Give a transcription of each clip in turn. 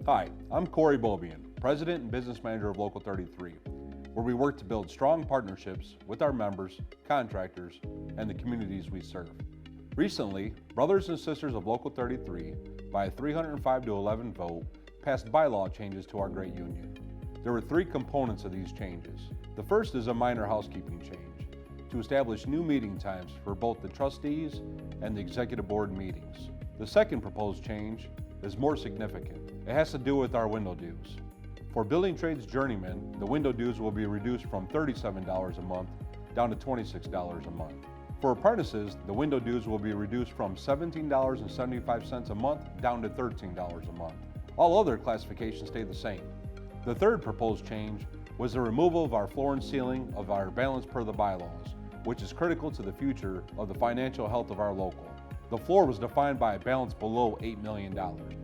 Hi, I'm Beaubien, President and Business Manager of Local 33, where we work to build strong partnerships with our members, contractors, and the communities we serve. Recently, brothers and sisters of Local 33, by a 305-11 vote, passed bylaw changes to our great union. There were three components of these changes. The first is a minor housekeeping change to establish new meeting times for both the trustees and the executive board meetings. The second proposed change is more significant. It has to do with our window dues. For building trades journeymen, the window dues will be reduced from $37 a month down to $26 a month. For apprentices, the window dues will be reduced from $17.75 a month down to $13 a month. All other classifications stay the same. The third proposed change was the removal of our floor and ceiling of our balance per the bylaws, which is critical to the future of the financial health of our local. The floor was defined by a balance below $8 million.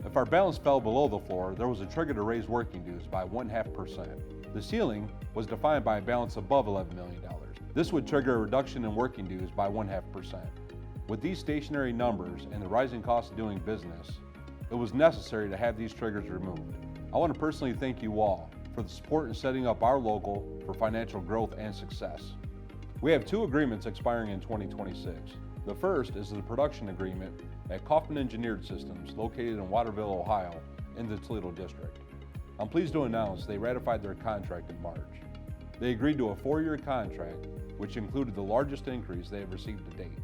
If our balance fell below the floor, there was a trigger to raise working dues by 0.5%. The ceiling was defined by a balance above $11 million. This would trigger a reduction in working dues by 0.5%. With these stationary numbers and the rising cost of doing business, it was necessary to have these triggers removed. I want to personally thank you all for the support in setting up our local for financial growth and success. We have two agreements expiring in 2026. The first is the production agreement at Kaufman Engineered Systems, located in Waterville, Ohio, in the Toledo District. I'm pleased to announce they ratified their contract in March. They agreed to a 4-year contract, which included the largest increase they have received to date.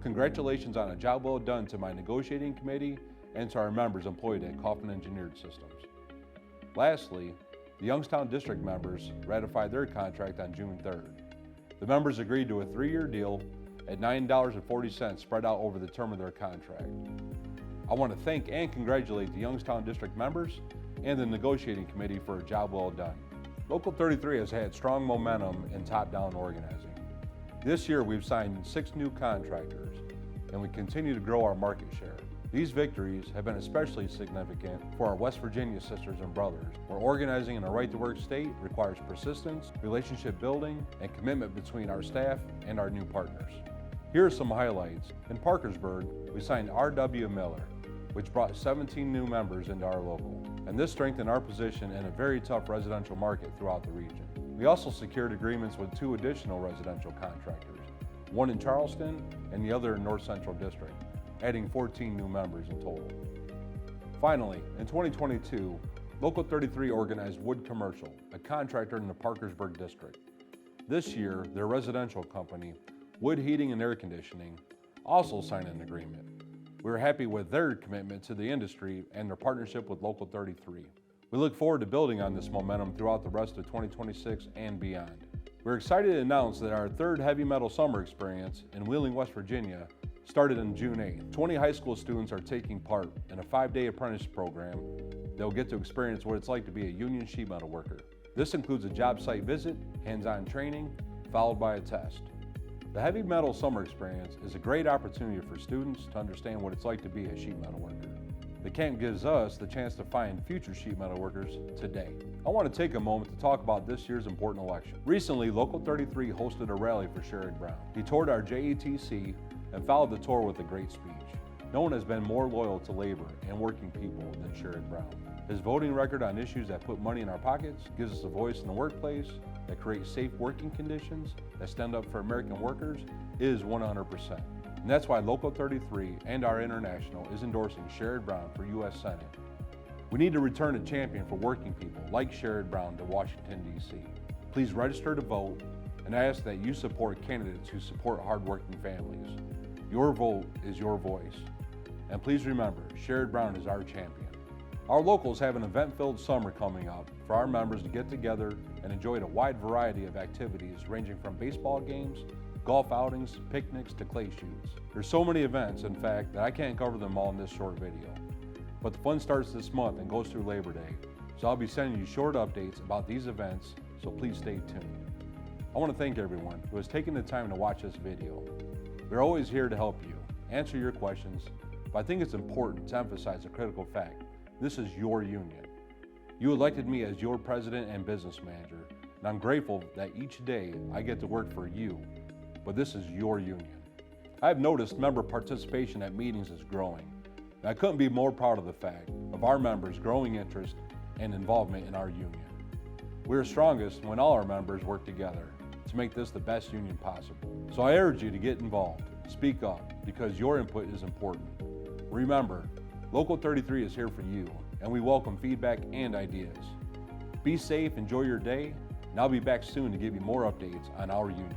Congratulations on a job well done to my negotiating committee and to our members employed at Kaufman Engineered Systems. Lastly, the Youngstown District members ratified their contract on June 3rd. The members agreed to a 3-year deal at $9.40 spread out over the term of their contract. I want to thank and congratulate the Youngstown District members and the negotiating committee for a job well done. Local 33 has had strong momentum in top-down organizing. This year we've signed 6 new contractors and we continue to grow our market share. These victories have been especially significant for our West Virginia sisters and brothers, where organizing in a right-to-work state requires persistence, relationship building, and commitment between our staff and our new partners. Here are some highlights. In Parkersburg, we signed R.W. Miller, which brought 17 new members into our local, and this strengthened our position in a very tough residential market throughout the region. We also secured agreements with 2 additional residential contractors, one in Charleston and the other in North Central District, adding 14 new members in total. Finally, in 2022, Local 33 organized Wood Commercial, a contractor in the Parkersburg District. This year, their residential company, Wood Heating and Air Conditioning, also signed an agreement. We are happy with their commitment to the industry and their partnership with Local 33. We look forward to building on this momentum throughout the rest of 2026 and beyond. We're excited to announce that our 3rd Heavy Metal Summer Experience in Wheeling, West Virginia started on June 8th. 20 high school students are taking part in a 5-day apprenticeship program that will get to experience what it's like to be a union sheet metal worker. This includes a job site visit, hands-on training, followed by a test. The Heavy Metal Summer Experience is a great opportunity for students to understand what it's like to be a sheet metal worker. The camp gives us the chance to find future sheet metal workers today. I want to take a moment to talk about this year's important election. Recently, Local 33 hosted a rally for Sherrod Brown. He toured our JETC and followed the tour with a great speech. No one has been more loyal to labor and working people than Sherrod Brown. His voting record on issues that put money in our pockets, gives us a voice in the workplace, that creates safe working conditions, that stand up for American workers, is 100%. And that's why Local 33 and our International is endorsing Sherrod Brown for U.S. Senate. We need to return a champion for working people like Sherrod Brown to Washington, D.C. Please register to vote, and I ask that you support candidates who support hardworking families. Your vote is your voice. And please remember, Sherrod Brown is our champion. Our locals have an event-filled summer coming up for our members to get together and enjoy a wide variety of activities ranging from baseball games, golf outings, picnics, to clay shoots. There's so many events, in fact, that I can't cover them all in this short video. But the fun starts this month and goes through Labor Day, so I'll be sending you short updates about these events, so please stay tuned. I want to thank everyone who has taken the time to watch this video. We're always here to help you, answer your questions, but I think it's important to emphasize a critical fact. This is your union. You elected me as your president and business manager, and I'm grateful that each day I get to work for you, but this is your union. I've noticed member participation at meetings is growing, and I couldn't be more proud of the fact of of our members' growing interest and involvement in our union. We are strongest when all our members work together to make this the best union possible. So I urge you to get involved, speak up, because your input is important. Remember, Local 33 is here for you, and we welcome feedback and ideas. Be safe, enjoy your day, and I'll be back soon to give you more updates on our union.